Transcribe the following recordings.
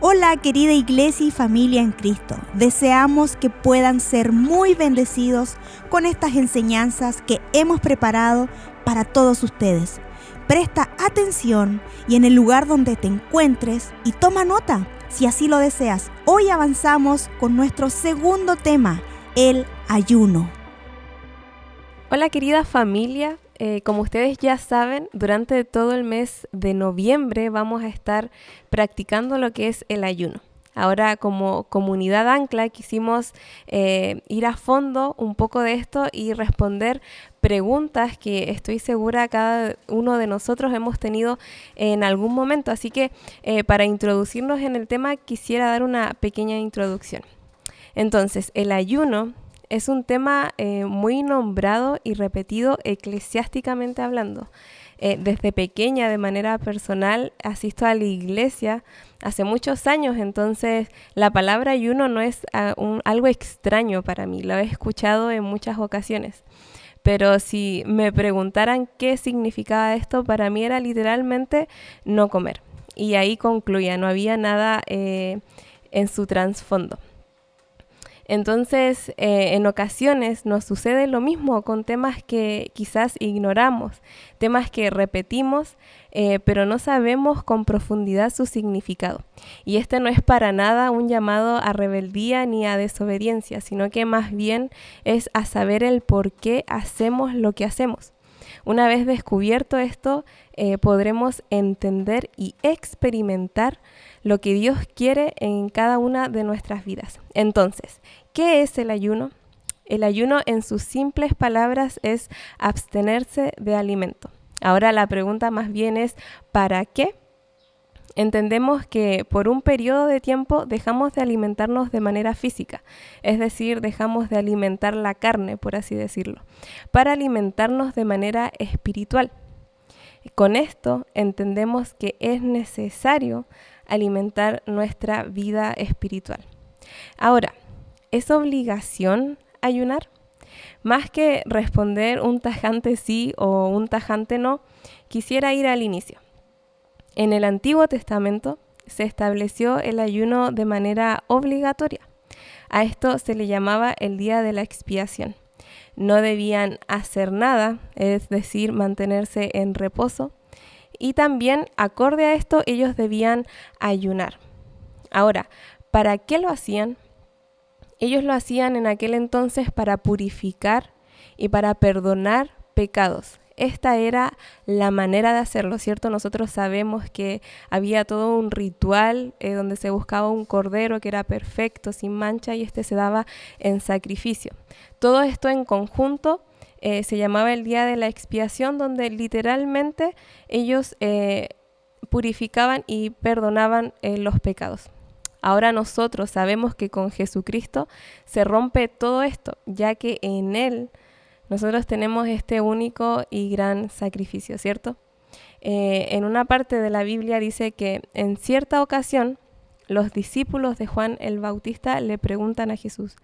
Hola querida iglesia y familia en Cristo, deseamos que puedan ser muy bendecidos con estas enseñanzas que hemos preparado para todos ustedes. Presta atención y en el lugar donde te encuentres y toma nota si así lo deseas. Hoy avanzamos con nuestro segundo tema, el ayuno. Hola querida familia, como ustedes ya saben, durante todo el mes de noviembre vamos a estar practicando lo que es el ayuno. Ahora como comunidad Ancla quisimos ir a fondo un poco de esto y responder preguntas que estoy segura cada uno de nosotros hemos tenido en algún momento. Así que para introducirnos en el tema quisiera dar una pequeña introducción. Entonces, el ayuno es un tema muy nombrado y repetido eclesiásticamente hablando. Desde pequeña, de manera personal, asisto a la iglesia hace muchos años, entonces la palabra ayuno no es algo extraño para mí, lo he escuchado en muchas ocasiones. Pero si me preguntaran qué significaba esto, para mí era literalmente no comer. Y ahí concluía, no había nada en su trasfondo. Entonces, en ocasiones nos sucede lo mismo con temas que quizás ignoramos, temas que repetimos, pero no sabemos con profundidad su significado. Y este no es para nada un llamado a rebeldía ni a desobediencia, sino que más bien es a saber el por qué hacemos lo que hacemos. Una vez descubierto esto, podremos entender y experimentar lo que Dios quiere en cada una de nuestras vidas. Entonces, ¿qué es el ayuno? El ayuno, en sus simples palabras, es abstenerse de alimento. Ahora la pregunta más bien es, ¿para qué? Entendemos que por un periodo de tiempo dejamos de alimentarnos de manera física, es decir, dejamos de alimentar la carne, por así decirlo, para alimentarnos de manera espiritual. Con esto entendemos que es necesario alimentar nuestra vida espiritual. Ahora, ¿es obligación ayunar? Más que responder un tajante sí o un tajante no, quisiera ir al inicio. En el Antiguo Testamento se estableció el ayuno de manera obligatoria. A esto se le llamaba el día de la expiación. No debían hacer nada, es decir, mantenerse en reposo. Y también, acorde a esto, ellos debían ayunar. Ahora, ¿para qué lo hacían? Ellos lo hacían en aquel entonces para purificar y para perdonar pecados. Esta era la manera de hacerlo, ¿cierto? Nosotros sabemos que había todo un ritual donde se buscaba un cordero que era perfecto, sin mancha, y este se daba en sacrificio. Todo esto en conjunto se llamaba el día de la expiación, donde literalmente ellos purificaban y perdonaban los pecados. Ahora nosotros sabemos que con Jesucristo se rompe todo esto, ya que en Él nosotros tenemos este único y gran sacrificio, ¿cierto? En una parte de la Biblia dice que en cierta ocasión los discípulos de Juan el Bautista le preguntan a Jesús,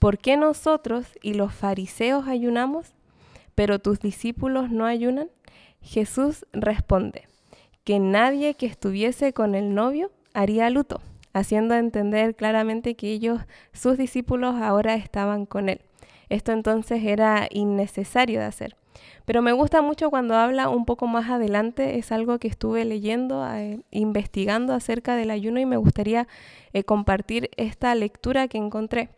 ¿por qué nosotros y los fariseos ayunamos, pero tus discípulos no ayunan? Jesús responde que nadie que estuviese con el novio haría luto, haciendo entender claramente que ellos, sus discípulos, ahora estaban con él. Esto entonces era innecesario de hacer. Pero me gusta mucho cuando habla un poco más adelante, es algo que estuve leyendo, investigando acerca del ayuno y me gustaría compartir esta lectura que encontré.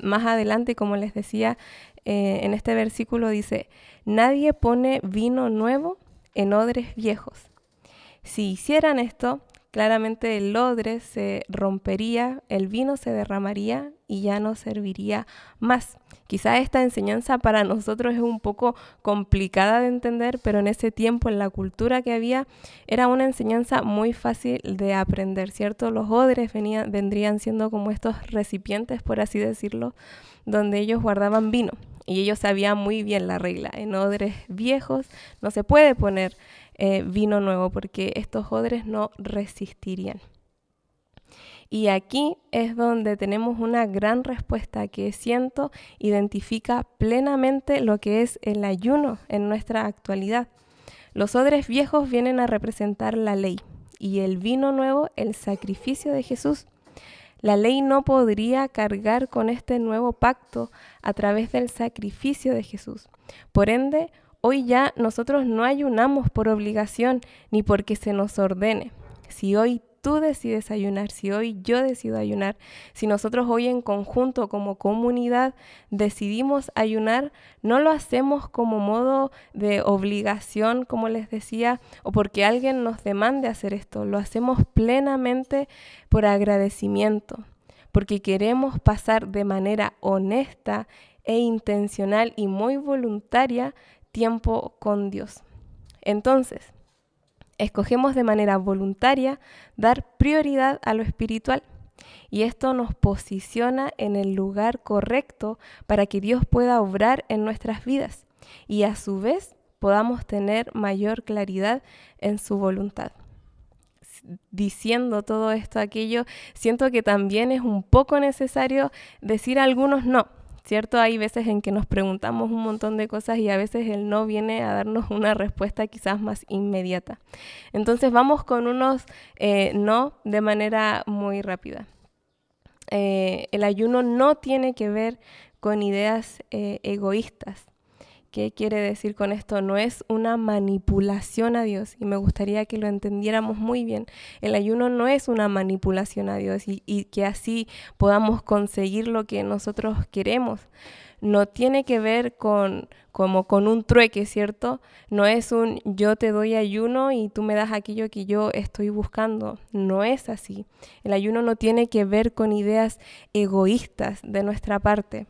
Más adelante, como les decía, en este versículo dice, nadie pone vino nuevo en odres viejos. Si hicieran esto, claramente el odre se rompería, el vino se derramaría y ya no serviría más. Quizá esta enseñanza para nosotros es un poco complicada de entender, pero en ese tiempo, en la cultura que había, era una enseñanza muy fácil de aprender, ¿cierto? Los odres vendrían siendo como estos recipientes, por así decirlo, donde ellos guardaban vino. Y ellos sabían muy bien la regla. En odres viejos no se puede poner vino nuevo porque estos odres no resistirían. Y aquí es donde tenemos una gran respuesta que siento identifica plenamente lo que es el ayuno en nuestra actualidad. Los odres viejos vienen a representar la ley y el vino nuevo el sacrificio de Jesús. La ley no podría cargar con este nuevo pacto a través del sacrificio de Jesús. Por ende, hoy ya nosotros no ayunamos por obligación ni porque se nos ordene. Si hoy tú decides ayunar, si hoy yo decido ayunar, si nosotros hoy en conjunto como comunidad decidimos ayunar, no lo hacemos como modo de obligación, como les decía, o porque alguien nos demande hacer esto, lo hacemos plenamente por agradecimiento, porque queremos pasar de manera honesta e intencional y muy voluntaria tiempo con Dios. Entonces, escogemos de manera voluntaria dar prioridad a lo espiritual y esto nos posiciona en el lugar correcto para que Dios pueda obrar en nuestras vidas y a su vez podamos tener mayor claridad en su voluntad. Diciendo todo esto, aquello, siento que también es un poco necesario decir algunos no. ¿Cierto? Hay veces en que nos preguntamos un montón de cosas y a veces el no viene a darnos una respuesta quizás más inmediata. Entonces vamos con unos no de manera muy rápida. El ayuno no tiene que ver con ideas egoístas. ¿Qué quiere decir con esto? No es una manipulación a Dios y me gustaría que lo entendiéramos muy bien. El ayuno no es una manipulación a Dios y que así podamos conseguir lo que nosotros queremos. No tiene que ver con un trueque, ¿cierto? No es un yo te doy ayuno y tú me das aquello que yo estoy buscando. No es así. El ayuno no tiene que ver con ideas egoístas de nuestra parte.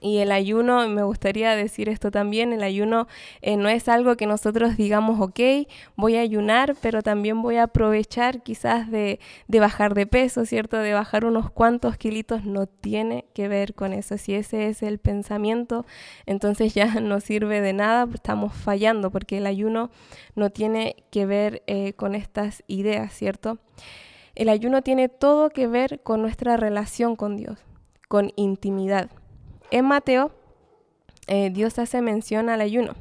Y el ayuno, me gustaría decir esto también, el ayuno no es algo que nosotros digamos, ok, voy a ayunar, pero también voy a aprovechar quizás de bajar de peso, ¿cierto? De bajar unos cuantos kilitos, no tiene que ver con eso. Si ese es el pensamiento, entonces ya no sirve de nada, estamos fallando, porque el ayuno no tiene que ver con estas ideas, ¿cierto? El ayuno tiene todo que ver con nuestra relación con Dios, con intimidad. En Mateo, Dios hace mención al ayuno,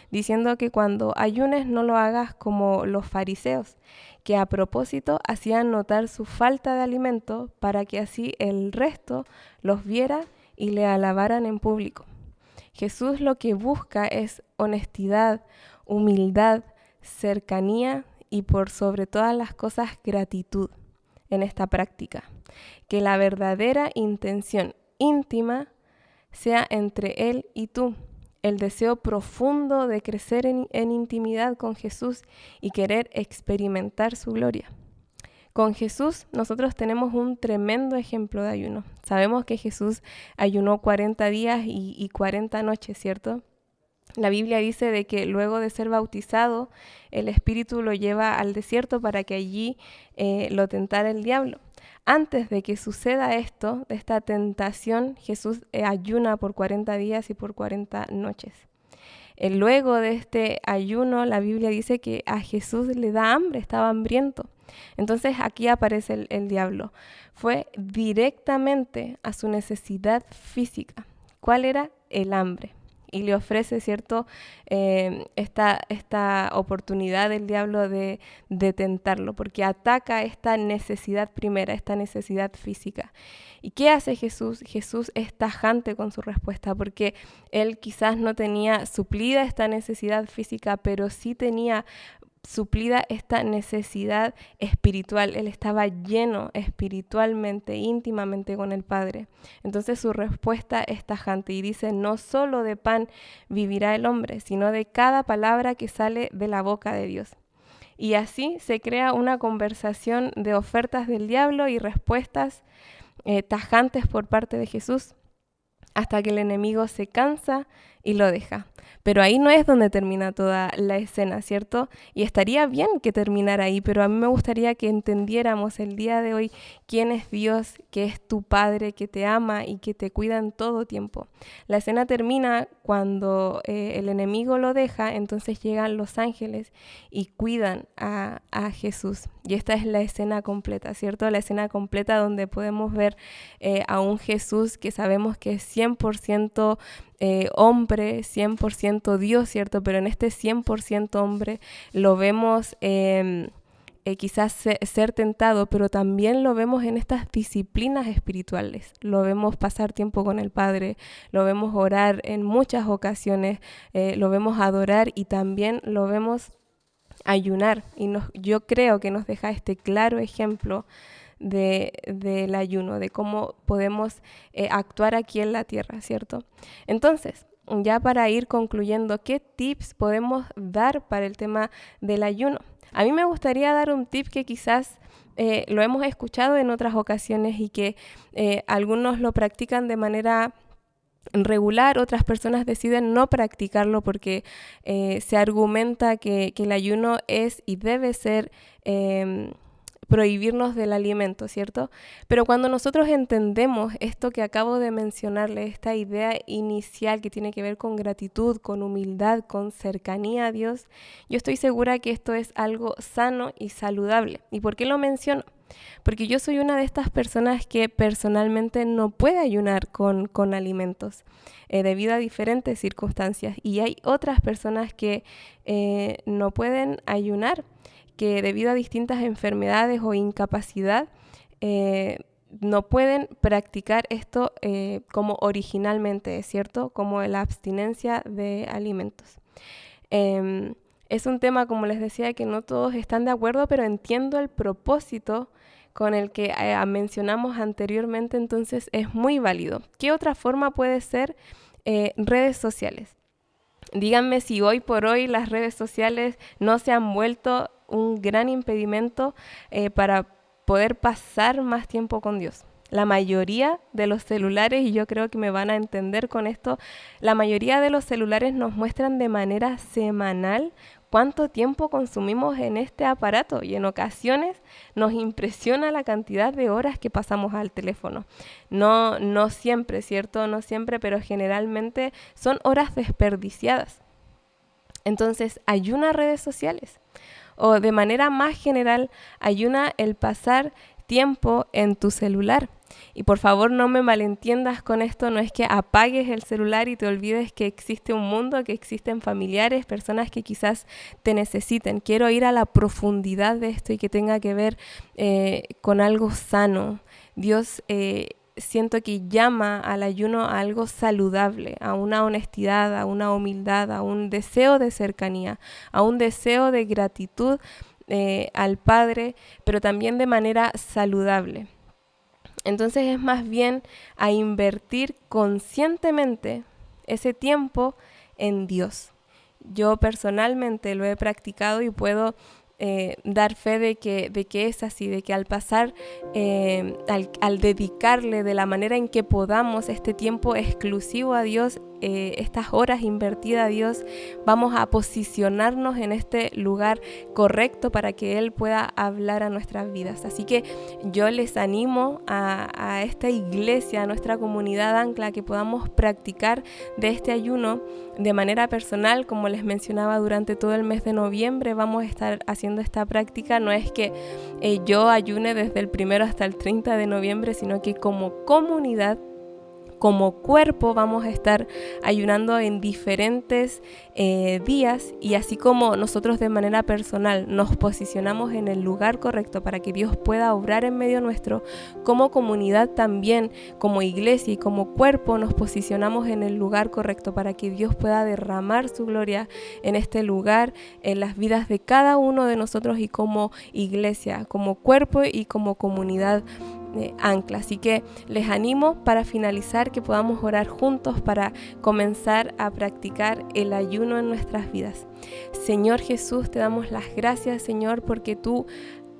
diciendo que cuando ayunes no lo hagas como los fariseos, que a propósito hacían notar su falta de alimento para que así el resto los viera y le alabaran en público. Jesús lo que busca es honestidad, humildad, cercanía y por sobre todas las cosas gratitud en esta práctica. Que la verdadera intención íntima sea entre Él y tú, el deseo profundo de crecer en intimidad con Jesús y querer experimentar su gloria. Con Jesús nosotros tenemos un tremendo ejemplo de ayuno. Sabemos que Jesús ayunó 40 días y 40 noches, ¿cierto? La Biblia dice de que luego de ser bautizado, el Espíritu lo lleva al desierto para que allí lo tentara el diablo. Antes de que suceda esto, de esta tentación, Jesús ayuna por 40 días y por 40 noches. Luego de este ayuno, la Biblia dice que a Jesús le da hambre, estaba hambriento. Entonces aquí aparece el diablo. Fue directamente a su necesidad física. ¿Cuál era? El hambre. Y le ofrece, ¿cierto?, esta oportunidad del diablo de tentarlo, porque ataca esta necesidad primera, esta necesidad física. ¿Y qué hace Jesús? Jesús es tajante con su respuesta, porque él quizás no tenía suplida esta necesidad física, pero sí tenía suplida esta necesidad espiritual. Él estaba lleno espiritualmente, íntimamente con el Padre. Entonces su respuesta es tajante y dice: no solo de pan vivirá el hombre, sino de cada palabra que sale de la boca de Dios. Y así se crea una conversación de ofertas del diablo y respuestas tajantes por parte de Jesús, hasta que el enemigo se cansa y lo deja. Pero ahí no es donde termina toda la escena, ¿cierto? Y estaría bien que terminara ahí, pero a mí me gustaría que entendiéramos el día de hoy quién es Dios, que es tu Padre, que te ama y que te cuida en todo tiempo. La escena termina cuando el enemigo lo deja, entonces llegan los ángeles y cuidan a Jesús. Y esta es la escena completa, ¿cierto? La escena completa donde podemos ver a un Jesús que sabemos que es 100% hombre, 100% Dios, ¿cierto? Pero en este 100% hombre lo vemos quizás ser tentado, pero también lo vemos en estas disciplinas espirituales. Lo vemos pasar tiempo con el Padre, lo vemos orar en muchas ocasiones, lo vemos adorar y también lo vemos ayunar. Y yo creo que nos deja este claro ejemplo del ayuno, de cómo podemos actuar aquí en la tierra, ¿cierto? Entonces, ya para ir concluyendo, ¿qué tips podemos dar para el tema del ayuno? A mí me gustaría dar un tip que quizás lo hemos escuchado en otras ocasiones y que algunos lo practican de manera regular, otras personas deciden no practicarlo porque se argumenta que el ayuno es y debe ser prohibirnos del alimento, ¿cierto? Pero cuando nosotros entendemos esto que acabo de mencionarle, esta idea inicial que tiene que ver con gratitud, con humildad, con cercanía a Dios, yo estoy segura que esto es algo sano y saludable. ¿Y por qué lo menciono? Porque yo soy una de estas personas que personalmente no puede ayunar con alimentos debido a diferentes circunstancias. Y hay otras personas que no pueden ayunar, que debido a distintas enfermedades o incapacidad no pueden practicar esto como originalmente, ¿cierto? Como la abstinencia de alimentos. Es un tema, como les decía, que no todos están de acuerdo, pero entiendo el propósito con el que mencionamos anteriormente, entonces es muy válido. ¿Qué otra forma puede ser? Redes sociales. Díganme si hoy por hoy las redes sociales no se han vuelto un gran impedimento para poder pasar más tiempo con Dios. La mayoría de los celulares, y yo creo que me van a entender con esto, la mayoría de los celulares nos muestran de manera semanal cuánto tiempo consumimos en este aparato y en ocasiones nos impresiona la cantidad de horas que pasamos al teléfono. No siempre, ¿cierto? No siempre, pero generalmente son horas desperdiciadas. Entonces, ayuna redes sociales. O de manera más general, ayuna el pasar tiempo en tu celular. Y por favor no me malentiendas con esto, no es que apagues el celular y te olvides que existe un mundo, que existen familiares, personas que quizás te necesiten. Quiero ir a la profundidad de esto y que tenga que ver con algo sano. Dios siento que llama al ayuno a algo saludable, a una honestidad, a una humildad, a un deseo de cercanía, a un deseo de gratitud al Padre, pero también de manera saludable. Entonces es más bien a invertir conscientemente ese tiempo en Dios. Yo personalmente lo he practicado y puedo dar fe de que es así, de que al pasar, al dedicarle de la manera en que podamos este tiempo exclusivo a Dios, estas horas invertidas a Dios, vamos a posicionarnos en este lugar correcto para que Él pueda hablar a nuestras vidas. Así que yo les animo a esta iglesia, a nuestra comunidad Ancla, que podamos practicar de este ayuno de manera personal. Como les mencionaba, durante todo el mes de noviembre vamos a estar haciendo esta práctica. No es que yo ayune desde el 1 hasta el 30 de noviembre, sino que como comunidad, como cuerpo vamos a estar ayunando en diferentes días, y así como nosotros de manera personal nos posicionamos en el lugar correcto para que Dios pueda obrar en medio nuestro, como comunidad también, como iglesia y como cuerpo nos posicionamos en el lugar correcto para que Dios pueda derramar su gloria en este lugar, en las vidas de cada uno de nosotros, y como iglesia, como cuerpo y como comunidad Ancla. Así que les animo para finalizar que podamos orar juntos para comenzar a practicar el ayuno en nuestras vidas. Señor Jesús, te damos las gracias, Señor, porque tú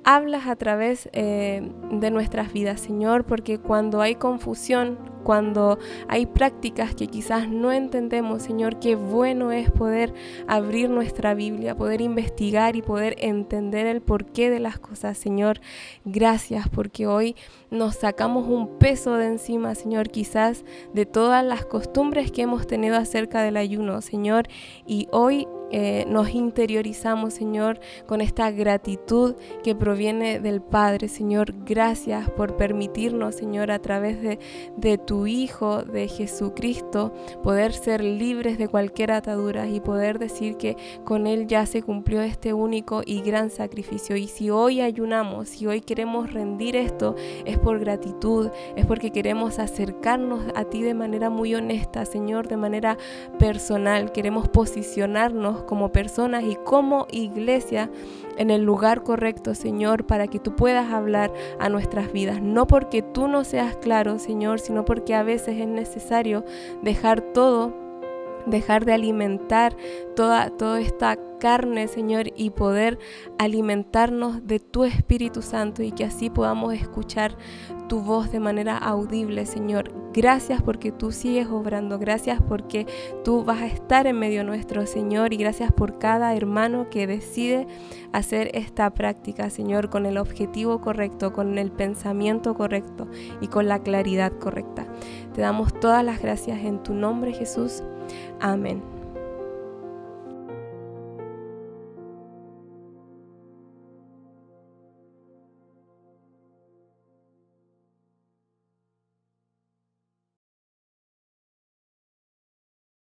hablas a través de nuestras vidas, Señor, porque cuando hay confusión, cuando hay prácticas que quizás no entendemos, Señor, qué bueno es poder abrir nuestra Biblia, poder investigar y poder entender el porqué de las cosas, Señor. Gracias, porque hoy nos sacamos un peso de encima, Señor, quizás de todas las costumbres que hemos tenido acerca del ayuno, Señor, y hoy nos interiorizamos, Señor, con esta gratitud que proviene del Padre. Señor, gracias por permitirnos, Señor, a través de tu Hijo, de Jesucristo, poder ser libres de cualquier atadura y poder decir que con Él ya se cumplió este único y gran sacrificio. Y si hoy ayunamos, si hoy queremos rendir esto, es por gratitud, es porque queremos acercarnos a ti de manera muy honesta, Señor, de manera personal. Queremos posicionarnos como personas y como iglesia en el lugar correcto, Señor, para que tú puedas hablar a nuestras vidas. No porque tú no seas claro, Señor, sino porque a veces es necesario dejar de alimentar toda esta carne, Señor, y poder alimentarnos de tu Espíritu Santo y que así podamos escuchar tu voz de manera audible, Señor. Gracias porque tú sigues obrando, gracias porque tú vas a estar en medio nuestro, Señor, y gracias por cada hermano que decide hacer esta práctica, Señor, con el objetivo correcto, con el pensamiento correcto y con la claridad correcta. Te damos todas las gracias en tu nombre, Jesús. Amén.